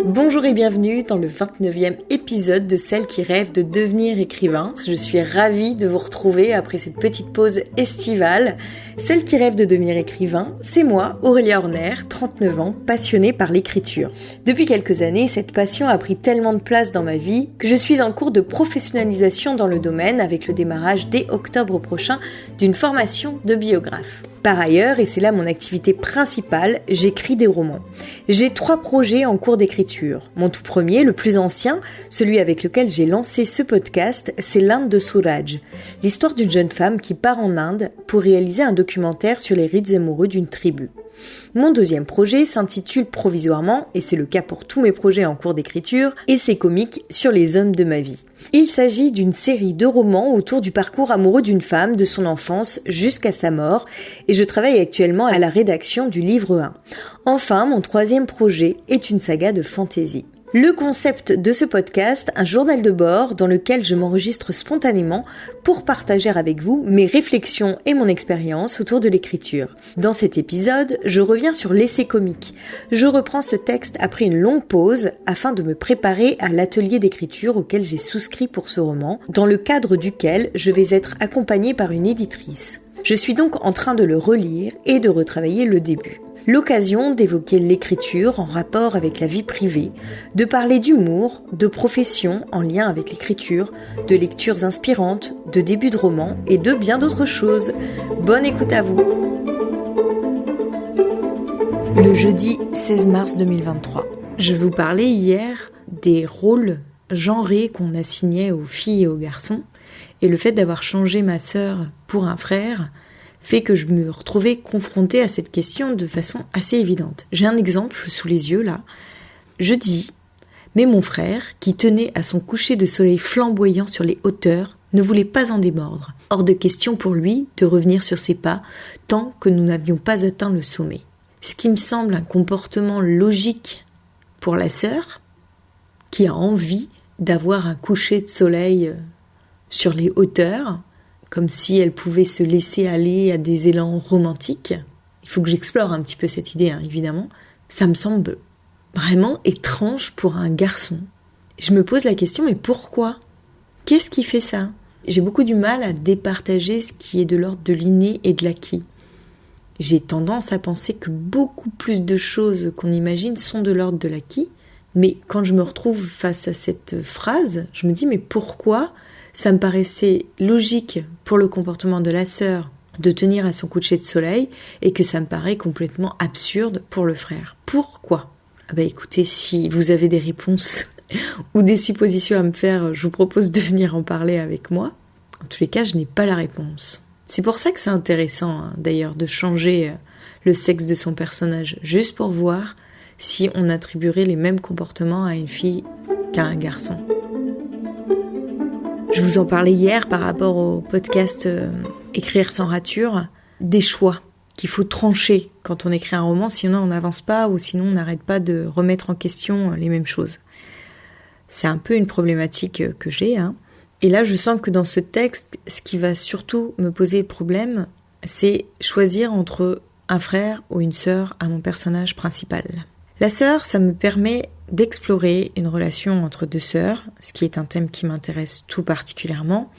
Bonjour et bienvenue dans le 29e épisode de Celle qui rêve de devenir écrivain. Je suis ravie de vous retrouver après cette petite pause estivale. Celle qui rêve de devenir écrivain, c'est moi, Aurélia Horner, 39 ans, passionnée par l'écriture. Depuis quelques années, cette passion a pris tellement de place dans ma vie que je suis en cours de professionnalisation dans le domaine avec le démarrage dès octobre prochain d'une formation de biographe. Par ailleurs, et c'est là mon activité principale, j'écris des romans. J'ai 3 projets en cours d'écriture. Mon tout premier, le plus ancien, celui avec lequel j'ai lancé ce podcast, c'est l'Inde de Suraj. L'histoire d'une jeune femme qui part en Inde pour réaliser un documentaire sur les rites amoureux d'une tribu. Mon deuxième projet s'intitule provisoirement, et c'est le cas pour tous mes projets en cours d'écriture, Essai comique sur les hommes de ma vie. Il s'agit d'une série de romans autour du parcours amoureux d'une femme de son enfance jusqu'à sa mort, et je travaille actuellement à la rédaction du livre 1. Enfin, mon troisième projet est une saga de fantasy. Le concept de ce podcast, un journal de bord dans lequel je m'enregistre spontanément pour partager avec vous mes réflexions et mon expérience autour de l'écriture. Dans cet épisode, je reviens sur l'essai comique. Je reprends ce texte après une longue pause afin de me préparer à l'atelier d'écriture auquel j'ai souscrit pour ce roman, dans le cadre duquel je vais être accompagnée par une éditrice. Je suis donc en train de le relire et de retravailler le début. L'occasion d'évoquer l'écriture en rapport avec la vie privée, de parler d'humour, de profession en lien avec l'écriture, de lectures inspirantes, de débuts de romans et de bien d'autres choses. Bonne écoute à vous. Le jeudi 16 mars 2023. Je vous parlais hier des rôles genrés qu'on assignait aux filles et aux garçons, et le fait d'avoir changé ma sœur pour un frère fait que je me retrouvais confrontée à cette question de façon assez évidente. J'ai un exemple sous les yeux là. Je dis, mais mon frère, qui tenait à son coucher de soleil flamboyant sur les hauteurs, ne voulait pas en démordre. Hors de question pour lui de revenir sur ses pas, tant que nous n'avions pas atteint le sommet. Ce qui me semble un comportement logique pour la sœur, qui a envie d'avoir un coucher de soleil sur les hauteurs, comme si elle pouvait se laisser aller à des élans romantiques. Il faut que j'explore un petit peu cette idée, évidemment. Ça me semble vraiment étrange pour un garçon. Je me pose la question, mais pourquoi ? Qu'est-ce qui fait ça ? J'ai beaucoup du mal à départager ce qui est de l'ordre de l'inné et de l'acquis. J'ai tendance à penser que beaucoup plus de choses qu'on imagine sont de l'ordre de l'acquis, mais quand je me retrouve face à cette phrase, je me dis, mais pourquoi ? Ça me paraissait logique pour le comportement de la sœur de tenir à son coucher de soleil et que ça me paraît complètement absurde pour le frère. Pourquoi ? Écoutez, si vous avez des réponses ou des suppositions à me faire, je vous propose de venir en parler avec moi. En tous les cas, je n'ai pas la réponse. C'est pour ça que c'est intéressant, d'ailleurs, de changer le sexe de son personnage, juste pour voir si on attribuerait les mêmes comportements à une fille qu'à un garçon. Je vous en parlais hier par rapport au podcast Écrire sans rature, des choix qu'il faut trancher quand on écrit un roman, sinon on n'avance pas ou sinon on n'arrête pas de remettre en question les mêmes choses. C'est un peu une problématique que j'ai. Et là, je sens que dans ce texte, ce qui va surtout me poser problème, c'est choisir entre un frère ou une sœur à mon personnage principal. La sœur, ça me permet d'explorer une relation entre deux sœurs, ce qui est un thème qui m'intéresse tout particulièrement,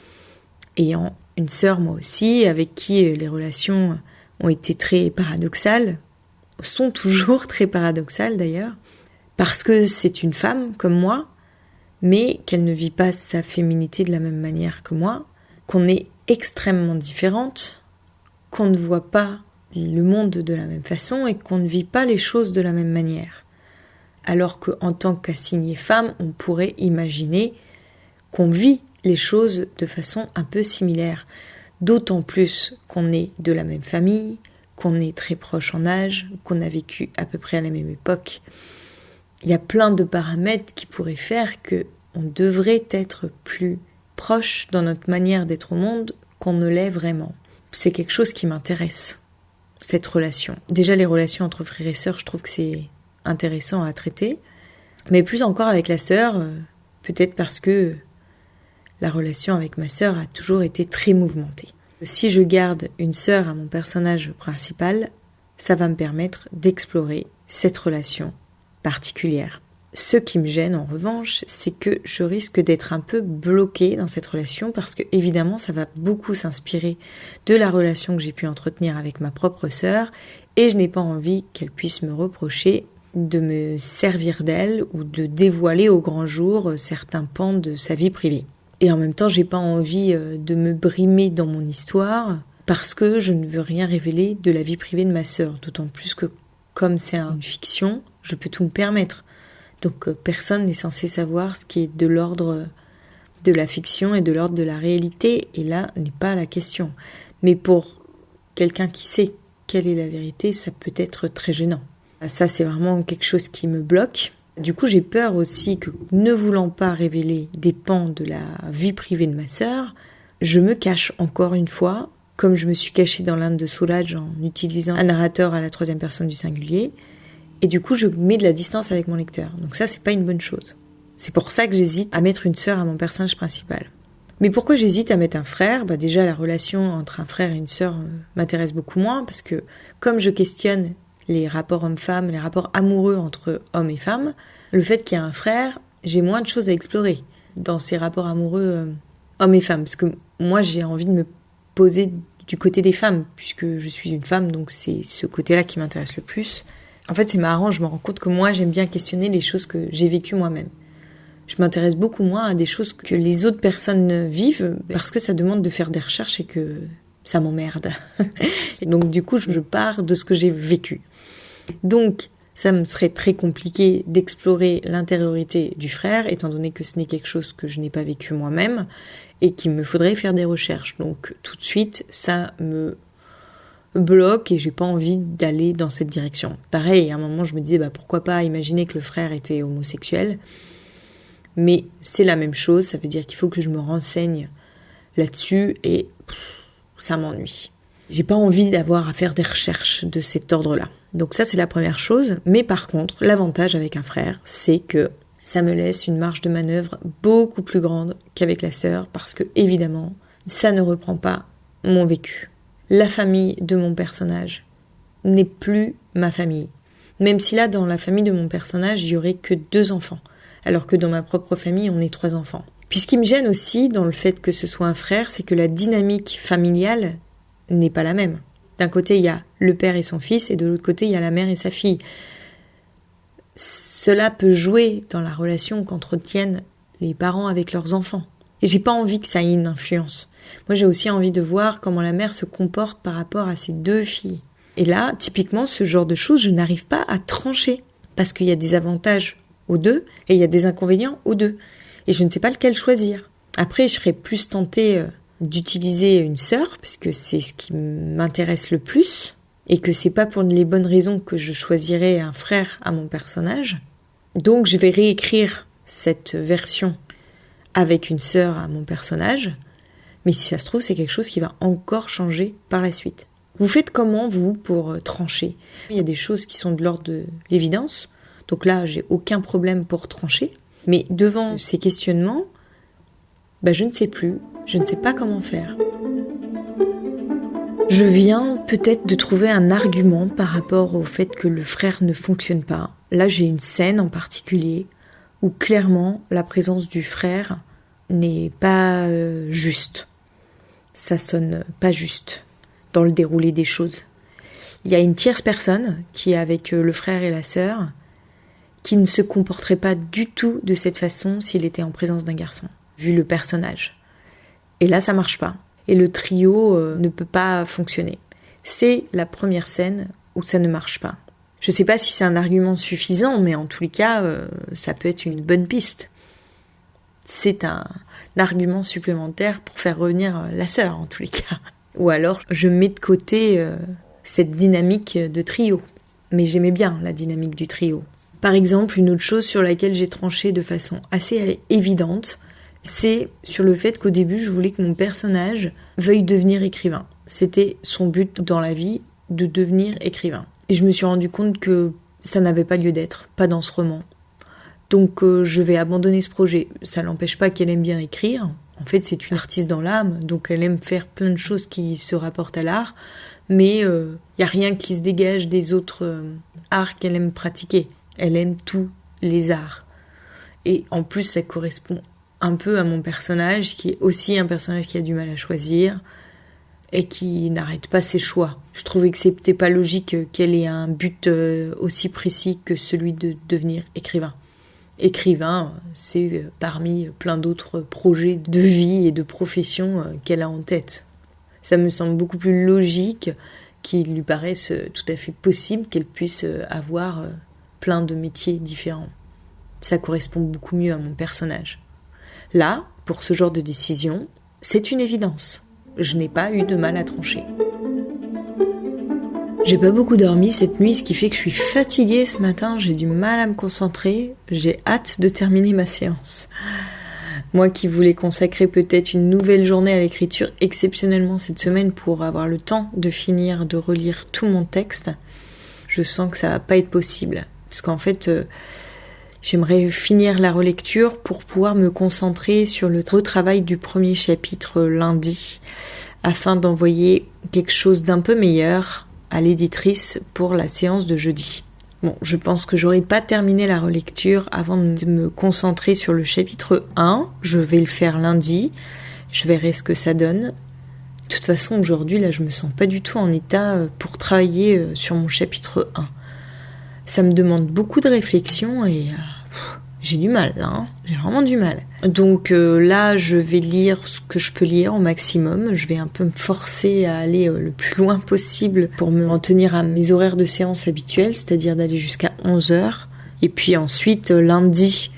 ayant une sœur moi aussi, avec qui les relations ont été très paradoxales, sont toujours très paradoxales d'ailleurs, parce que c'est une femme comme moi, mais qu'elle ne vit pas sa féminité de la même manière que moi, qu'on est extrêmement différentes, qu'on ne voit pas le monde de la même façon et qu'on ne vit pas les choses de la même manière. Alors qu'en tant qu'assignée femme, on pourrait imaginer qu'on vit les choses de façon un peu similaire. D'autant plus qu'on est de la même famille, qu'on est très proche en âge, qu'on a vécu à peu près à la même époque. Il y a plein de paramètres qui pourraient faire qu'on devrait être plus proche dans notre manière d'être au monde qu'on ne l'est vraiment. C'est quelque chose qui m'intéresse, cette relation. Déjà, les relations entre frères et sœurs, je trouve que c'est intéressant à traiter. Mais plus encore avec la sœur, peut-être parce que la relation avec ma sœur a toujours été très mouvementée. Si je garde une sœur à mon personnage principal, ça va me permettre d'explorer cette relation particulière. Ce qui me gêne en revanche, c'est que je risque d'être un peu bloquée dans cette relation parce que évidemment ça va beaucoup s'inspirer de la relation que j'ai pu entretenir avec ma propre sœur et je n'ai pas envie qu'elle puisse me reprocher de me servir d'elle ou de dévoiler au grand jour certains pans de sa vie privée. Et en même temps, j'ai pas envie de me brimer dans mon histoire parce que je ne veux rien révéler de la vie privée de ma sœur. D'autant plus que comme c'est une fiction, je peux tout me permettre. Donc personne n'est censé savoir ce qui est de l'ordre de la fiction et de l'ordre de la réalité. Et là n'est pas la question. Mais pour quelqu'un qui sait quelle est la vérité, ça peut être très gênant. Ça, c'est vraiment quelque chose qui me bloque. Du coup, j'ai peur aussi que, ne voulant pas révéler des pans de la vie privée de ma sœur, je me cache encore une fois, comme je me suis cachée dans l'Inde de Soulage en utilisant un narrateur à la 3e personne du singulier. Et du coup, je mets de la distance avec mon lecteur. Donc ça, c'est pas une bonne chose. C'est pour ça que j'hésite à mettre une sœur à mon personnage principal. Mais pourquoi j'hésite à mettre un frère ? Déjà, la relation entre un frère et une sœur m'intéresse beaucoup moins, parce que comme je questionne les rapports hommes-femmes, les rapports amoureux entre hommes et femmes, le fait qu'il y ait un frère, j'ai moins de choses à explorer dans ces rapports amoureux hommes et femmes. Parce que moi, j'ai envie de me poser du côté des femmes, puisque je suis une femme, donc c'est ce côté-là qui m'intéresse le plus. En fait, c'est marrant, je me rends compte que moi, j'aime bien questionner les choses que j'ai vécues moi-même. Je m'intéresse beaucoup moins à des choses que les autres personnes vivent, parce que ça demande de faire des recherches et que ça m'emmerde. Et donc, du coup, je pars de ce que j'ai vécu. Donc, ça me serait très compliqué d'explorer l'intériorité du frère, étant donné que ce n'est quelque chose que je n'ai pas vécu moi-même et qu'il me faudrait faire des recherches. Donc, tout de suite, ça me bloque et j'ai pas envie d'aller dans cette direction. Pareil, à un moment, je me disais, pourquoi pas imaginer que le frère était homosexuel. Mais c'est la même chose, ça veut dire qu'il faut que je me renseigne là-dessus et ça m'ennuie. J'ai pas envie d'avoir à faire des recherches de cet ordre-là. Donc ça, c'est la première chose. Mais par contre, l'avantage avec un frère, c'est que ça me laisse une marge de manœuvre beaucoup plus grande qu'avec la sœur, parce que, évidemment, ça ne reprend pas mon vécu. La famille de mon personnage n'est plus ma famille. Même si là, dans la famille de mon personnage, il y aurait que 2 enfants, alors que dans ma propre famille, on est 3 enfants. Puis ce qui me gêne aussi dans le fait que ce soit un frère, c'est que la dynamique familiale n'est pas la même. D'un côté, il y a le père et son fils, et de l'autre côté, il y a la mère et sa fille. Cela peut jouer dans la relation qu'entretiennent les parents avec leurs enfants. Et j'ai pas envie que ça ait une influence. Moi, j'ai aussi envie de voir comment la mère se comporte par rapport à ses 2 filles. Et là, typiquement, ce genre de choses, je n'arrive pas à trancher. Parce qu'il y a des avantages aux 2, et il y a des inconvénients aux 2. Et je ne sais pas lequel choisir. Après, je serais plus tentée d'utiliser une sœur, puisque c'est ce qui m'intéresse le plus, et que c'est pas pour les bonnes raisons que je choisirais un frère à mon personnage. Donc je vais réécrire cette version avec une sœur à mon personnage, mais si ça se trouve, c'est quelque chose qui va encore changer par la suite. Vous faites comment, vous, pour trancher ? Il y a des choses qui sont de l'ordre de l'évidence, donc là, j'ai aucun problème pour trancher, mais devant ces questionnements, je ne sais plus, je ne sais pas comment faire. Je viens peut-être de trouver un argument par rapport au fait que le frère ne fonctionne pas. Là, j'ai une scène en particulier où clairement la présence du frère n'est pas juste. Ça sonne pas juste dans le déroulé des choses. Il y a une tierce personne qui est avec le frère et la sœur qui ne se comporterait pas du tout de cette façon s'il était en présence d'un garçon, vu le personnage. Et là, ça marche pas. Et le trio ne peut pas fonctionner. C'est la première scène où ça ne marche pas. Je sais pas si c'est un argument suffisant, mais en tous les cas, ça peut être une bonne piste. C'est un argument supplémentaire pour faire revenir la sœur, en tous les cas. Ou alors, je mets de côté cette dynamique de trio. Mais j'aimais bien la dynamique du trio. Par exemple, une autre chose sur laquelle j'ai tranché de façon assez évidente, c'est sur le fait qu'au début, je voulais que mon personnage veuille devenir écrivain. C'était son but dans la vie, de devenir écrivain. Et je me suis rendu compte que ça n'avait pas lieu d'être, pas dans ce roman. Donc je vais abandonner ce projet. Ça n'empêche pas qu'elle aime bien écrire. En fait, c'est une artiste dans l'âme, donc elle aime faire plein de choses qui se rapportent à l'art. Mais il n'y a rien qui se dégage des autres arts qu'elle aime pratiquer. Elle aime tous les arts. Et en plus, ça correspond un peu à mon personnage, qui est aussi un personnage qui a du mal à choisir et qui n'arrête pas ses choix. Je trouvais que c'était pas logique qu'elle ait un but aussi précis que celui de devenir écrivain. Écrivain, c'est parmi plein d'autres projets de vie et de profession qu'elle a en tête. Ça me semble beaucoup plus logique qu'il lui paraisse tout à fait possible qu'elle puisse avoir plein de métiers différents. Ça correspond beaucoup mieux à mon personnage. Là, pour ce genre de décision, c'est une évidence. Je n'ai pas eu de mal à trancher. J'ai pas beaucoup dormi cette nuit, ce qui fait que je suis fatiguée ce matin, j'ai du mal à me concentrer, j'ai hâte de terminer ma séance. Moi qui voulais consacrer peut-être une nouvelle journée à l'écriture exceptionnellement cette semaine pour avoir le temps de finir de relire tout mon texte, je sens que ça va pas être possible. Parce qu'en fait, j'aimerais finir la relecture pour pouvoir me concentrer sur le retravail du premier chapitre lundi, afin d'envoyer quelque chose d'un peu meilleur à l'éditrice pour la séance de jeudi. Bon, je pense que j'aurai pas terminé la relecture avant de me concentrer sur le chapitre 1. Je vais le faire lundi. Je verrai ce que ça donne. De toute façon, aujourd'hui, là, je me sens pas du tout en état pour travailler sur mon chapitre 1. Ça me demande beaucoup de réflexion et j'ai du mal, là, hein. J'ai vraiment du mal. Donc là, je vais lire ce que je peux lire au maximum. Je vais un peu me forcer à aller le plus loin possible pour me en tenir à mes horaires de séance habituels, c'est-à-dire d'aller jusqu'à 11h. Et puis ensuite, lundi,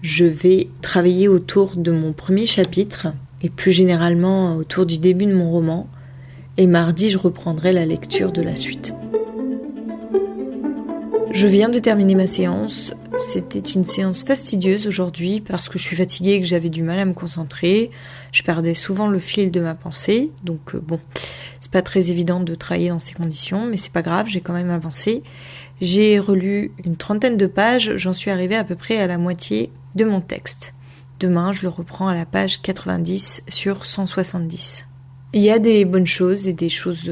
je vais travailler autour de mon premier chapitre et plus généralement autour du début de mon roman. Et mardi, je reprendrai la lecture de la suite. Je viens de terminer ma séance. C'était une séance fastidieuse aujourd'hui parce que je suis fatiguée et que j'avais du mal à me concentrer. Je perdais souvent le fil de ma pensée. Donc bon, c'est pas très évident de travailler dans ces conditions, mais c'est pas grave, j'ai quand même avancé. J'ai relu une 30aine de pages, j'en suis arrivée à peu près à la moitié de mon texte. Demain, je le reprends à la page 90 sur 170. Il y a des bonnes choses et des choses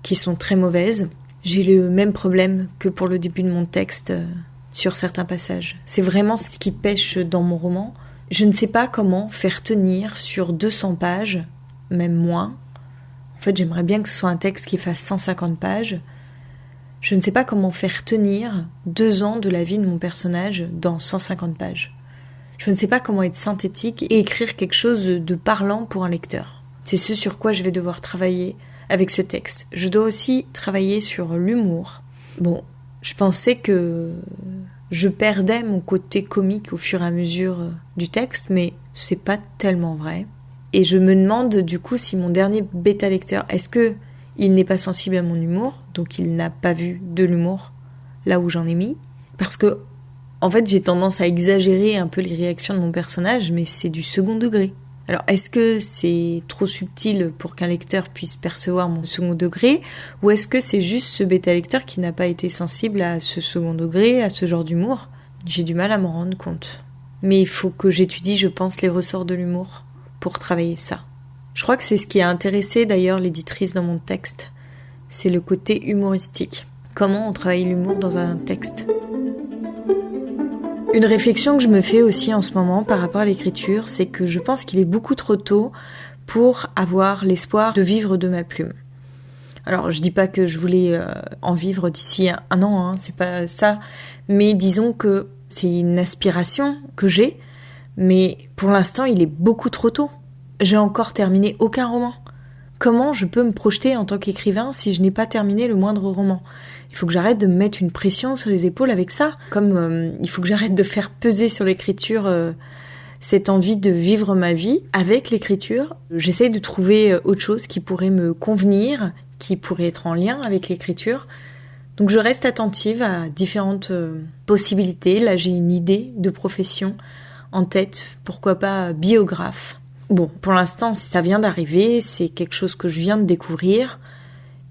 qui sont très mauvaises. J'ai le même problème que pour le début de mon texte sur certains passages. C'est vraiment ce qui pêche dans mon roman. Je ne sais pas comment faire tenir sur 200 pages, même moins. En fait, j'aimerais bien que ce soit un texte qui fasse 150 pages. Je ne sais pas comment faire tenir 2 ans de la vie de mon personnage dans 150 pages. Je ne sais pas comment être synthétique et écrire quelque chose de parlant pour un lecteur. C'est ce sur quoi je vais devoir travailler avec ce texte. Je dois aussi travailler sur l'humour. Bon, je pensais que je perdais mon côté comique au fur et à mesure du texte, mais c'est pas tellement vrai. Et je me demande du coup si mon dernier bêta-lecteur, est-ce que il n'est pas sensible à mon humour, donc il n'a pas vu de l'humour là où j'en ai mis. Parce que, en fait, j'ai tendance à exagérer un peu les réactions de mon personnage, mais c'est du second degré. Alors, est-ce que c'est trop subtil pour qu'un lecteur puisse percevoir mon second degré, ou est-ce que c'est juste ce bêta-lecteur qui n'a pas été sensible à ce second degré, à ce genre d'humour ? J'ai du mal à m'en rendre compte. Mais il faut que j'étudie, je pense, les ressorts de l'humour pour travailler ça. Je crois que c'est ce qui a intéressé d'ailleurs l'éditrice dans mon texte. C'est le côté humoristique. Comment on travaille l'humour dans un texte ? Une réflexion que je me fais aussi en ce moment par rapport à l'écriture, c'est que je pense qu'il est beaucoup trop tôt pour avoir l'espoir de vivre de ma plume. Alors, je dis pas que je voulais en vivre d'ici un an, hein, c'est pas ça, mais disons que c'est une aspiration que j'ai, mais pour l'instant, il est beaucoup trop tôt. J'ai encore terminé aucun roman. Comment je peux me projeter en tant qu'écrivain si je n'ai pas terminé le moindre roman ? Il faut que j'arrête de me mettre une pression sur les épaules avec ça. Comme il faut que j'arrête de faire peser sur l'écriture cette envie de vivre ma vie avec l'écriture. J'essaye de trouver autre chose qui pourrait me convenir, qui pourrait être en lien avec l'écriture. Donc je reste attentive à différentes possibilités. Là, j'ai une idée de profession en tête. Pourquoi pas biographe ? Bon, pour l'instant, ça vient d'arriver. C'est quelque chose que je viens de découvrir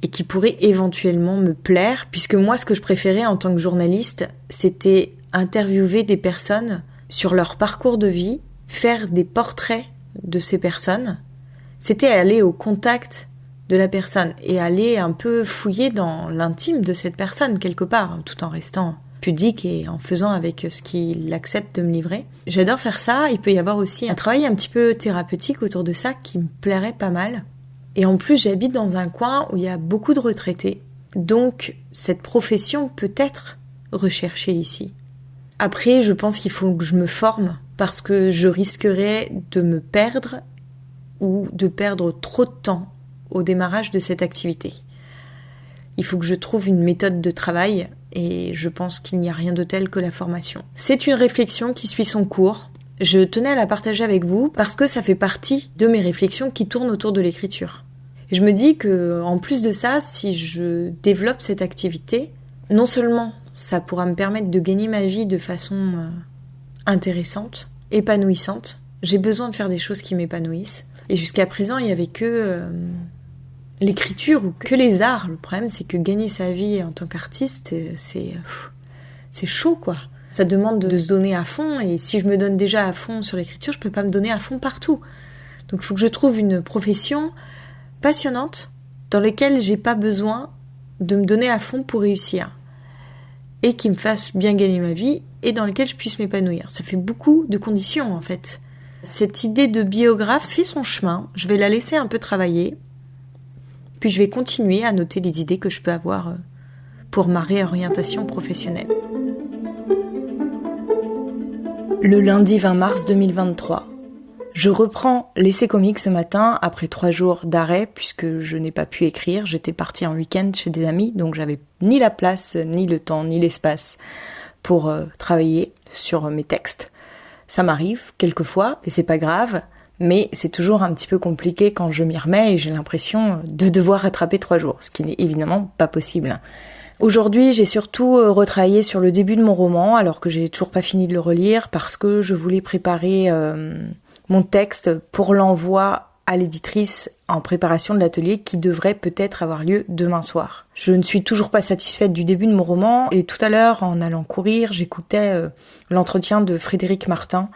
et qui pourrait éventuellement me plaire, puisque moi, ce que je préférais en tant que journaliste, c'était interviewer des personnes sur leur parcours de vie, faire des portraits de ces personnes. C'était aller au contact de la personne et aller un peu fouiller dans l'intime de cette personne quelque part, tout en restant pudique et en faisant avec ce qu'il accepte de me livrer. J'adore faire ça. Il peut y avoir aussi un travail un petit peu thérapeutique autour de ça qui me plairait pas mal. Et en plus, j'habite dans un coin où il y a beaucoup de retraités. Donc, cette profession peut être recherchée ici. Après, je pense qu'il faut que je me forme parce que je risquerais de me perdre ou de perdre trop de temps au démarrage de cette activité. Il faut que je trouve une méthode de travail et je pense qu'il n'y a rien de tel que la formation. C'est une réflexion qui suit son cours. Je tenais à la partager avec vous parce que ça fait partie de mes réflexions qui tournent autour de l'écriture. Et je me dis que, en plus de ça, si je développe cette activité, non seulement ça pourra me permettre de gagner ma vie de façon intéressante, épanouissante. J'ai besoin de faire des choses qui m'épanouissent. Et jusqu'à présent, il n'y avait que l'écriture ou que les arts. Le problème, c'est que gagner sa vie en tant qu'artiste, c'est chaud, quoi. Ça demande de se donner à fond. Et si je me donne déjà à fond sur l'écriture, je ne peux pas me donner à fond partout. Donc, il faut que je trouve une profession passionnante dans laquelle j'ai pas besoin de me donner à fond pour réussir et qui me fasse bien gagner ma vie et dans laquelle je puisse m'épanouir. Ça fait beaucoup de conditions en fait. Cette idée de biographe fait son chemin, je vais la laisser un peu travailler, puis je vais continuer à noter les idées que je peux avoir pour ma réorientation professionnelle. Le lundi 20 mars 2023. Je reprends l'essai comique ce matin après 3 jours d'arrêt puisque je n'ai pas pu écrire. J'étais partie en week-end chez des amis, donc j'avais ni la place, ni le temps, ni l'espace pour travailler sur mes textes. Ça m'arrive quelquefois et c'est pas grave, mais c'est toujours un petit peu compliqué quand je m'y remets et j'ai l'impression de devoir rattraper 3 jours, ce qui n'est évidemment pas possible. Aujourd'hui, j'ai surtout retravaillé sur le début de mon roman alors que j'ai toujours pas fini de le relire parce que je voulais préparer mon texte pour l'envoi à l'éditrice en préparation de l'atelier qui devrait peut-être avoir lieu demain soir. Je ne suis toujours pas satisfaite du début de mon roman et tout à l'heure, en allant courir, j'écoutais l'entretien de Frédéric Martin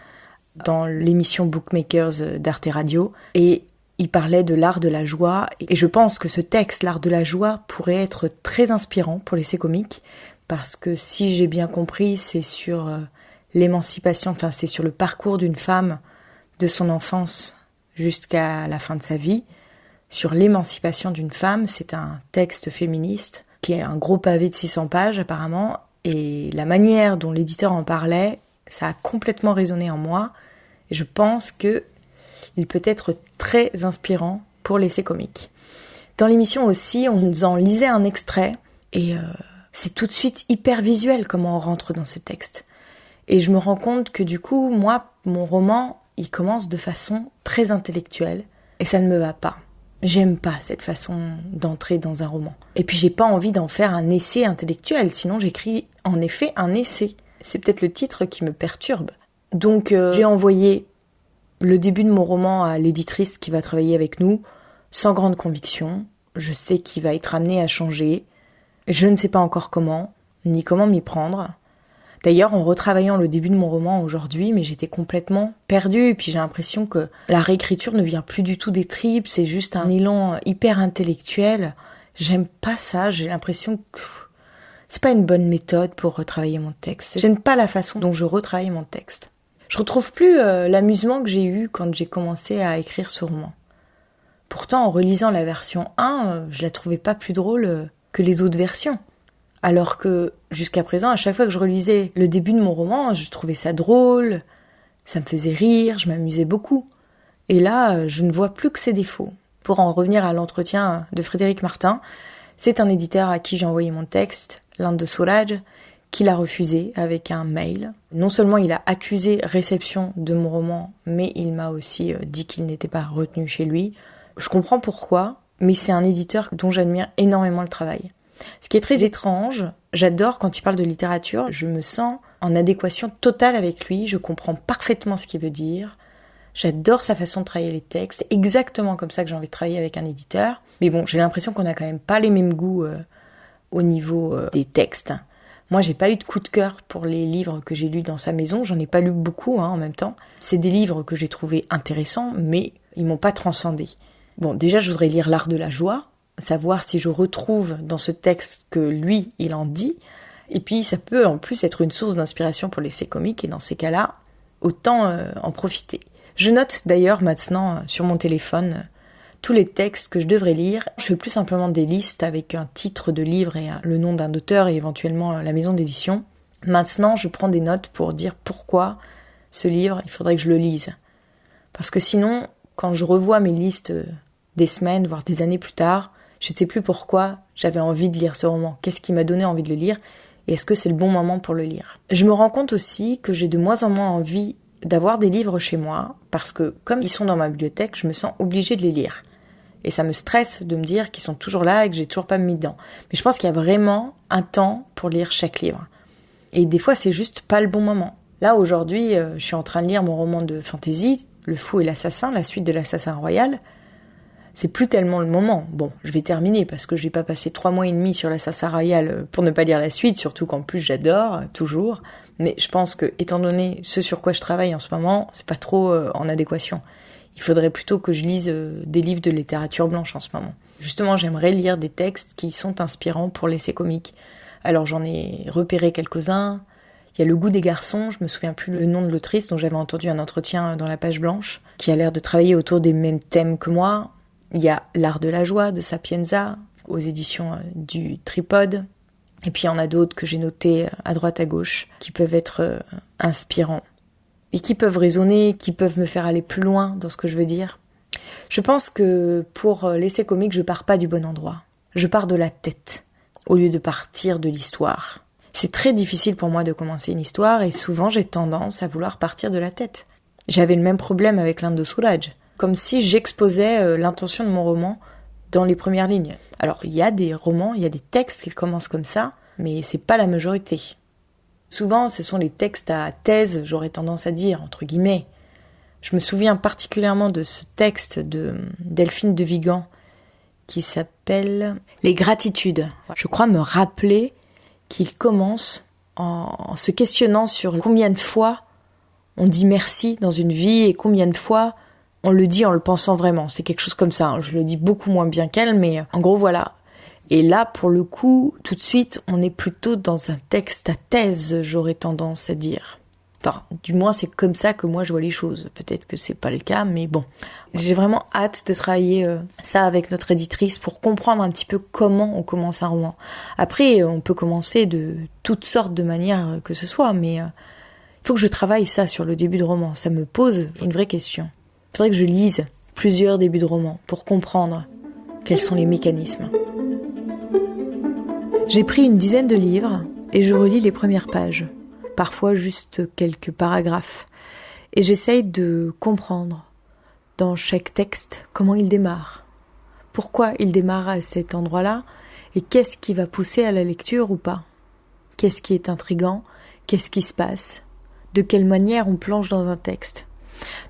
dans l'émission Bookmakers d'Arte Radio et il parlait de l'art de la joie et je pense que ce texte, l'art de la joie, pourrait être très inspirant pour l'essai comique parce que si j'ai bien compris, c'est sur l'émancipation, enfin c'est sur le parcours d'une femme de son enfance jusqu'à la fin de sa vie, sur l'émancipation d'une femme. C'est un texte féministe qui est un gros pavé de 600 pages apparemment, et la manière dont l'éditeur en parlait, ça a complètement résonné en moi, et je pense que il peut être très inspirant pour l'essai comique. Dans l'émission aussi, on en lisait un extrait, et c'est tout de suite hyper visuel comment on rentre dans ce texte. Et je me rends compte que du coup, moi, mon roman, il commence de façon très intellectuelle et ça ne me va pas. J'aime pas cette façon d'entrer dans un roman. Et puis j'ai pas envie d'en faire un essai intellectuel, sinon j'écris en effet un essai. C'est peut-être le titre qui me perturbe. Donc j'ai envoyé le début de mon roman à l'éditrice qui va travailler avec nous, sans grande conviction. Je sais qu'il va être amené à changer. Je ne sais pas encore comment, ni comment m'y prendre. D'ailleurs, en retravaillant le début de mon roman aujourd'hui, mais j'étais complètement perdue. Et puis j'ai l'impression que la réécriture ne vient plus du tout des tripes, c'est juste un élan hyper intellectuel. J'aime pas ça, j'ai l'impression que c'est pas une bonne méthode pour retravailler mon texte. J'aime pas la façon dont je retravaille mon texte. Je retrouve plus l'amusement que j'ai eu quand j'ai commencé à écrire ce roman. Pourtant, en relisant la version 1, je la trouvais pas plus drôle que les autres versions. Alors que, jusqu'à présent, à chaque fois que je relisais le début de mon roman, je trouvais ça drôle, ça me faisait rire, je m'amusais beaucoup. Et là, je ne vois plus que ses défauts. Pour en revenir à l'entretien de Frédéric Martin, c'est un éditeur à qui j'ai envoyé mon texte, l'Inde de Soulage, qui l'a refusé avec un mail. Non seulement il a accusé réception de mon roman, mais il m'a aussi dit qu'il n'était pas retenu chez lui. Je comprends pourquoi, mais c'est un éditeur dont j'admire énormément le travail. Ce qui est très étrange, j'adore quand il parle de littérature, je me sens en adéquation totale avec lui, je comprends parfaitement ce qu'il veut dire, j'adore sa façon de travailler les textes, c'est exactement comme ça que j'ai envie de travailler avec un éditeur, mais bon, j'ai l'impression qu'on n'a quand même pas les mêmes goûts au niveau des textes. Moi, j'ai pas eu de coup de cœur pour les livres que j'ai lus dans sa maison, j'en ai pas lu beaucoup en même temps, c'est des livres que j'ai trouvés intéressants, mais ils m'ont pas transcendé. Bon, déjà, je voudrais lire l'art de la joie, savoir si je retrouve dans ce texte que lui, il en dit. Et puis ça peut en plus être une source d'inspiration pour l'essai comique, et dans ces cas-là, autant en profiter. Je note d'ailleurs maintenant sur mon téléphone tous les textes que je devrais lire. Je fais plus simplement des listes avec un titre de livre et le nom d'un auteur et éventuellement la maison d'édition. Maintenant, je prends des notes pour dire pourquoi ce livre, il faudrait que je le lise. Parce que sinon, quand je revois mes listes des semaines, voire des années plus tard, je ne sais plus pourquoi j'avais envie de lire ce roman. Qu'est-ce qui m'a donné envie de le lire? Et est-ce que c'est le bon moment pour le lire? Je me rends compte aussi que j'ai de moins en moins envie d'avoir des livres chez moi, parce que comme ils sont dans ma bibliothèque, je me sens obligée de les lire. Et ça me stresse de me dire qu'ils sont toujours là et que j'ai toujours pas mis dedans. Mais je pense qu'il y a vraiment un temps pour lire chaque livre. Et des fois, c'est juste pas le bon moment. Là, aujourd'hui, je suis en train de lire mon roman de fantasy, Le Fou et l'Assassin, la suite de l'Assassin Royal. C'est plus tellement le moment. Bon, je vais terminer parce que je vais pas passer 3 mois et demi sur l'Assassin Royal pour ne pas lire la suite, surtout qu'en plus j'adore, toujours. Mais je pense que, étant donné ce sur quoi je travaille en ce moment, c'est pas trop en adéquation. Il faudrait plutôt que je lise des livres de littérature blanche en ce moment. Justement, j'aimerais lire des textes qui sont inspirants pour l'essai comique. Alors j'en ai repéré quelques-uns. Il y a Le Goût des garçons, je me souviens plus le nom de l'autrice, dont j'avais entendu un entretien dans la page blanche, qui a l'air de travailler autour des mêmes thèmes que moi. Il y a L'Art de la joie de Sapienza, aux éditions du Tripode. Et puis il y en a d'autres que j'ai notés à droite à gauche, qui peuvent être inspirants. Et qui peuvent résonner, qui peuvent me faire aller plus loin dans ce que je veux dire. Je pense que pour l'essai comique, je pars pas du bon endroit. Je pars de la tête, au lieu de partir de l'histoire. C'est très difficile pour moi de commencer une histoire, et souvent j'ai tendance à vouloir partir de la tête. J'avais le même problème avec l'Inde de Soulage. Comme si j'exposais l'intention de mon roman dans les premières lignes. Alors, il y a des romans, il y a des textes qui commencent comme ça, mais c'est pas la majorité. Souvent, ce sont les textes à thèse, j'aurais tendance à dire, entre guillemets. Je me souviens particulièrement de ce texte de Delphine de Vigan, qui s'appelle « Les gratitudes ». Je crois me rappeler qu'il commence en se questionnant sur combien de fois on dit merci dans une vie et combien de fois on le dit en le pensant vraiment. C'est quelque chose comme ça, hein. Je le dis beaucoup moins bien qu'elle, mais en gros voilà. Et là, pour le coup, tout de suite, on est plutôt dans un texte à thèse, j'aurais tendance à dire. Enfin, du moins, c'est comme ça que moi je vois les choses. Peut-être que c'est pas le cas, mais bon. J'ai vraiment hâte de travailler ça avec notre éditrice pour comprendre un petit peu comment on commence un roman. Après, on peut commencer de toutes sortes de manières que ce soit, mais il faut que je travaille ça sur le début de roman. Ça me pose une vraie question. Il faudrait que je lise plusieurs débuts de roman pour comprendre quels sont les mécanismes. J'ai pris une dizaine de livres et je relis les premières pages. Parfois juste quelques paragraphes. Et j'essaye de comprendre dans chaque texte comment il démarre. Pourquoi il démarre à cet endroit-là et qu'est-ce qui va pousser à la lecture ou pas. Qu'est-ce qui est intriguant, qu'est-ce qui se passe, de quelle manière on plonge dans un texte.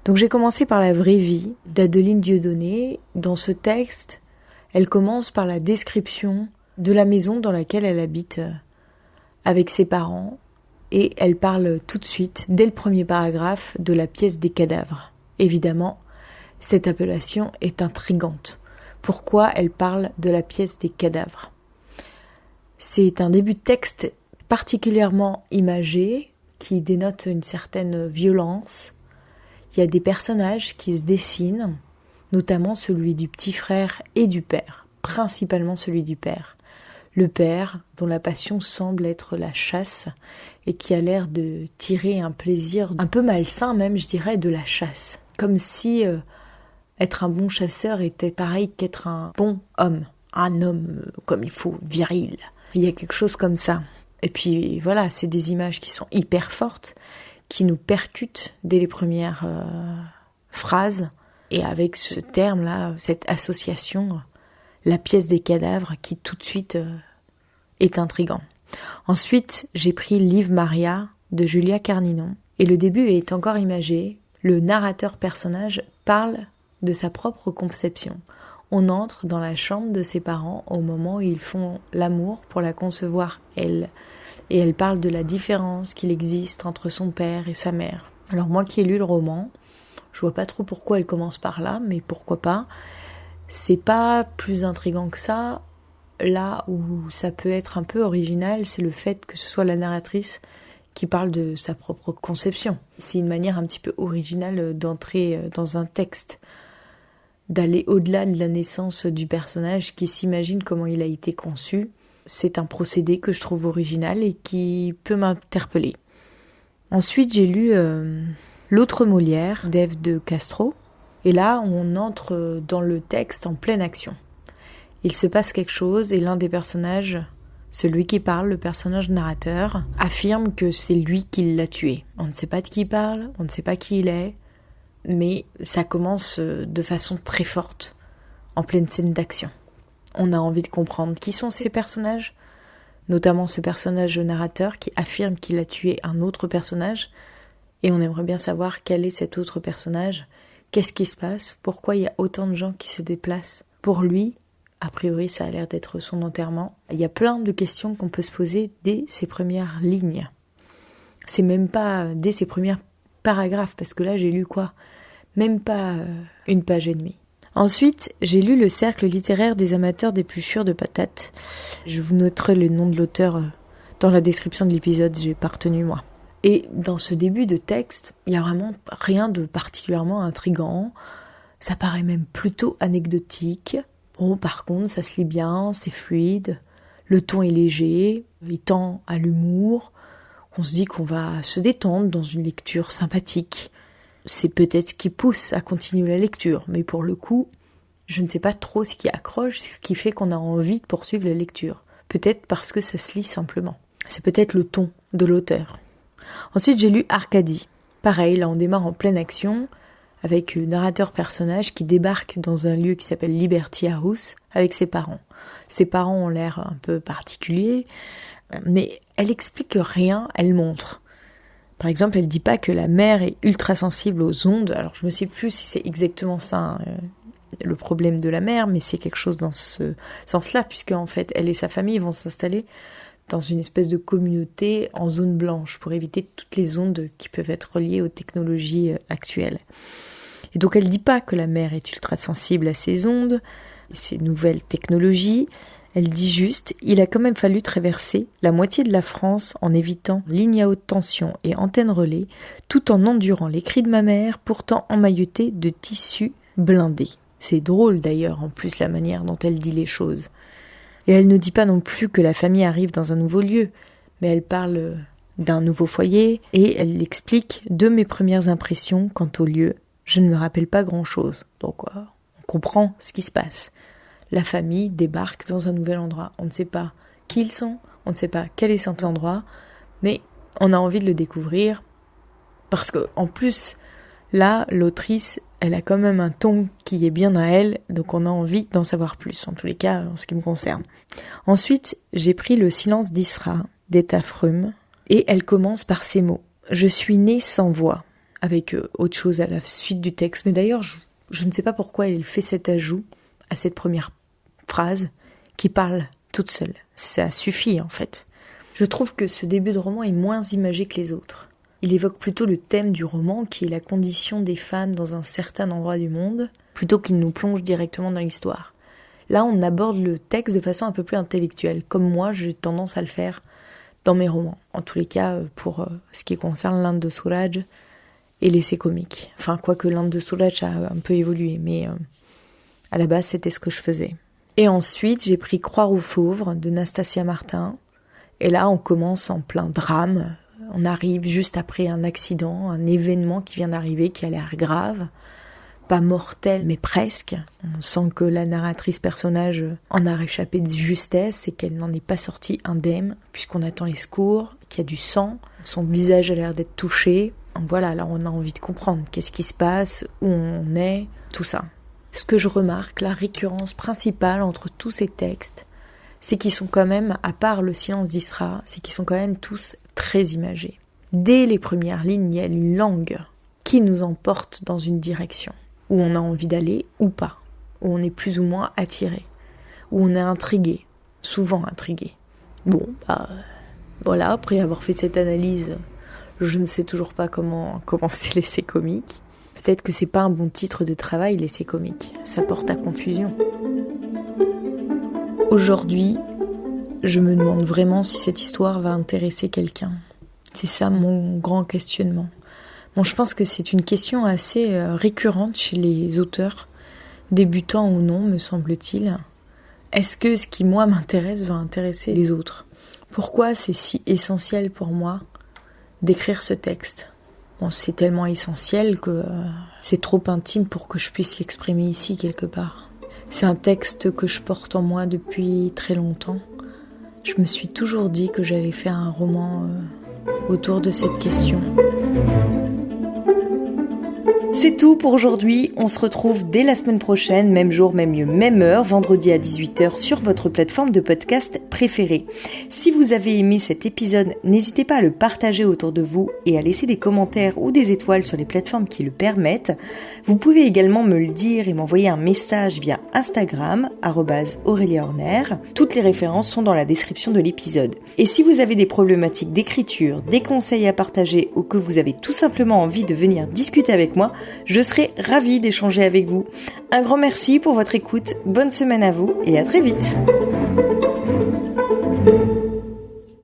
Donc j'ai commencé par la vraie vie d'Adeline Dieudonné. Dans ce texte, elle commence par la description de la maison dans laquelle elle habite avec ses parents. Et elle parle tout de suite, dès le premier paragraphe, de la pièce des cadavres. Évidemment, cette appellation est intrigante. Pourquoi elle parle de la pièce des cadavres? C'est un début de texte particulièrement imagé, qui dénote une certaine violence. Il y a des personnages qui se dessinent, notamment celui du petit frère et du père, principalement celui du père. Le père, dont la passion semble être la chasse, et qui a l'air de tirer un plaisir un peu malsain même, je dirais, de la chasse. Comme si être un bon chasseur était pareil qu'être un bon homme. Un homme comme il faut, viril. Il y a quelque chose comme ça. Et puis voilà, c'est des images qui sont hyper fortes, qui nous percutent dès les premières phrases. Et avec ce terme-là, cette association, la pièce des cadavres qui tout de suite est intriguant. Ensuite, j'ai pris Live Maria de Julia Carninon. Et le début est encore imagé. Le narrateur-personnage parle de sa propre conception. On entre dans la chambre de ses parents au moment où ils font l'amour pour la concevoir, elle. Et elle parle de la différence qu'il existe entre son père et sa mère. Alors moi qui ai lu le roman, je vois pas trop pourquoi elle commence par là, mais pourquoi pas. C'est pas plus intriguant que ça. là où ça peut être un peu original, c'est le fait que ce soit la narratrice qui parle de sa propre conception. C'est une manière un petit peu originale d'entrer dans un texte, d'aller au-delà de la naissance du personnage qui s'imagine comment il a été conçu. C'est un procédé que je trouve original et qui peut m'interpeller. Ensuite, j'ai lu L'autre Molière d'Ève de Castro. Et là, on entre dans le texte en pleine action. Il se passe quelque chose et l'un des personnages, celui qui parle, le personnage narrateur, affirme que c'est lui qui l'a tué. On ne sait pas de qui il parle, on ne sait pas qui il est, mais ça commence de façon très forte, en pleine scène d'action. On a envie de comprendre qui sont ces personnages, notamment ce personnage narrateur qui affirme qu'il a tué un autre personnage, et on aimerait bien savoir quel est cet autre personnage, qu'est-ce qui se passe, pourquoi il y a autant de gens qui se déplacent. Pour lui, a priori ça a l'air d'être son enterrement. Il y a plein de questions qu'on peut se poser dès ces premières lignes. C'est même pas dès ces premiers paragraphes, parce que là j'ai lu quoi ? Même pas une page et demie. Ensuite, j'ai lu Le cercle littéraire des amateurs d'épluchures de patates. Je vous noterai le nom de l'auteur dans la description de l'épisode, j'ai pas retenu moi. Et dans ce début de texte, il y a vraiment rien de particulièrement intriguant. Ça paraît même plutôt anecdotique. Bon, par contre, ça se lit bien, c'est fluide. Le ton est léger, il tend à l'humour. On se dit qu'on va se détendre dans une lecture sympathique. C'est peut-être ce qui pousse à continuer la lecture, mais pour le coup, je ne sais pas trop ce qui accroche, ce qui fait qu'on a envie de poursuivre la lecture. Peut-être parce que ça se lit simplement. C'est peut-être le ton de l'auteur. Ensuite, j'ai lu Arcadie. Pareil, là on démarre en pleine action, avec le narrateur-personnage qui débarque dans un lieu qui s'appelle Liberty House avec ses parents. Ses parents ont l'air un peu particuliers, mais elle explique rien, elle montre. Par exemple, elle dit pas que la mère est ultra sensible aux ondes. Alors, je ne sais plus si c'est exactement ça le problème de la mère, mais c'est quelque chose dans ce sens-là, puisque en fait, elle et sa famille vont s'installer dans une espèce de communauté en zone blanche pour éviter toutes les ondes qui peuvent être reliées aux technologies actuelles. Et donc, elle dit pas que la mère est ultra sensible à ces ondes, ces nouvelles technologies. Elle dit juste, il a quand même fallu traverser la moitié de la France en évitant lignes à haute tension et antennes relais, tout en endurant les cris de ma mère, pourtant emmaillotée de tissus blindés. C'est drôle d'ailleurs, en plus, la manière dont elle dit les choses. Et elle ne dit pas non plus que la famille arrive dans un nouveau lieu, mais elle parle d'un nouveau foyer et elle explique de mes premières impressions quant au lieu. Je ne me rappelle pas grand-chose, donc on comprend ce qui se passe. La famille débarque dans un nouvel endroit. On ne sait pas qui ils sont, on ne sait pas quel est cet endroit, mais on a envie de le découvrir parce que en plus, là, l'autrice, elle a quand même un ton qui est bien à elle, donc on a envie d'en savoir plus, en tous les cas, en ce qui me concerne. Ensuite, j'ai pris Le silence d'Isra, d'Etta Frum, et elle commence par ces mots. Je suis née sans voix, avec autre chose à la suite du texte, mais d'ailleurs, je ne sais pas pourquoi elle fait cet ajout à cette première phrase qui parle toute seule. Ça suffit en fait. Je trouve que ce début de roman est moins imagé que les autres. Il évoque plutôt le thème du roman qui est la condition des femmes dans un certain endroit du monde, plutôt qu'il nous plonge directement dans l'histoire. Là, on aborde le texte de façon un peu plus intellectuelle, comme moi j'ai tendance à le faire dans mes romans. En tous les cas, pour ce qui concerne l'Inde de Suraj et l'essai comique. Enfin, quoique l'Inde de Suraj a un peu évolué, mais à la base, c'était ce que je faisais. Et ensuite, j'ai pris Croire aux fauves de Nastasia Martin. Et là, on commence en plein drame. On arrive juste après un accident, un événement qui vient d'arriver, qui a l'air grave. Pas mortel, mais presque. On sent que la narratrice personnage en a réchappé de justesse et qu'elle n'en est pas sortie indemne, puisqu'on attend les secours, qu'il y a du sang. Son visage a l'air d'être touché. Donc voilà, là, on a envie de comprendre qu'est-ce qui se passe, où on est, tout ça. Ce que je remarque, la récurrence principale entre tous ces textes, c'est qu'ils sont quand même, à part Le silence d'Isra, c'est qu'ils sont quand même tous très imagés. Dès les premières lignes, il y a une langue qui nous emporte dans une direction, où on a envie d'aller ou pas, où on est plus ou moins attiré, où on est intrigué, souvent intrigué. Bon, voilà, après avoir fait cette analyse, je ne sais toujours pas comment commencer l'essai comique. Peut-être que c'est pas un bon titre de travail, l'essai comique. Ça porte à confusion. Aujourd'hui, je me demande vraiment si cette histoire va intéresser quelqu'un. C'est ça mon grand questionnement. Bon, je pense que c'est une question assez récurrente chez les auteurs, débutants ou non, me semble-t-il. Est-ce que ce qui, moi, m'intéresse va intéresser les autres ? Pourquoi c'est si essentiel pour moi d'écrire ce texte ? Bon, c'est tellement essentiel que c'est trop intime pour que je puisse l'exprimer ici quelque part. C'est un texte que je porte en moi depuis très longtemps. Je me suis toujours dit que j'allais faire un roman autour de cette question. C'est tout pour aujourd'hui, on se retrouve dès la semaine prochaine, même jour, même lieu, même heure, vendredi à 18h sur votre plateforme de podcast préférée. Si vous avez aimé cet épisode, n'hésitez pas à le partager autour de vous et à laisser des commentaires ou des étoiles sur les plateformes qui le permettent. Vous pouvez également me le dire et m'envoyer un message via Instagram, @AureliaHorner. Toutes les références sont dans la description de l'épisode. Et si vous avez des problématiques d'écriture, des conseils à partager ou que vous avez tout simplement envie de venir discuter avec moi, je serai ravie d'échanger avec vous. Un grand merci pour votre écoute, bonne semaine à vous et à très vite.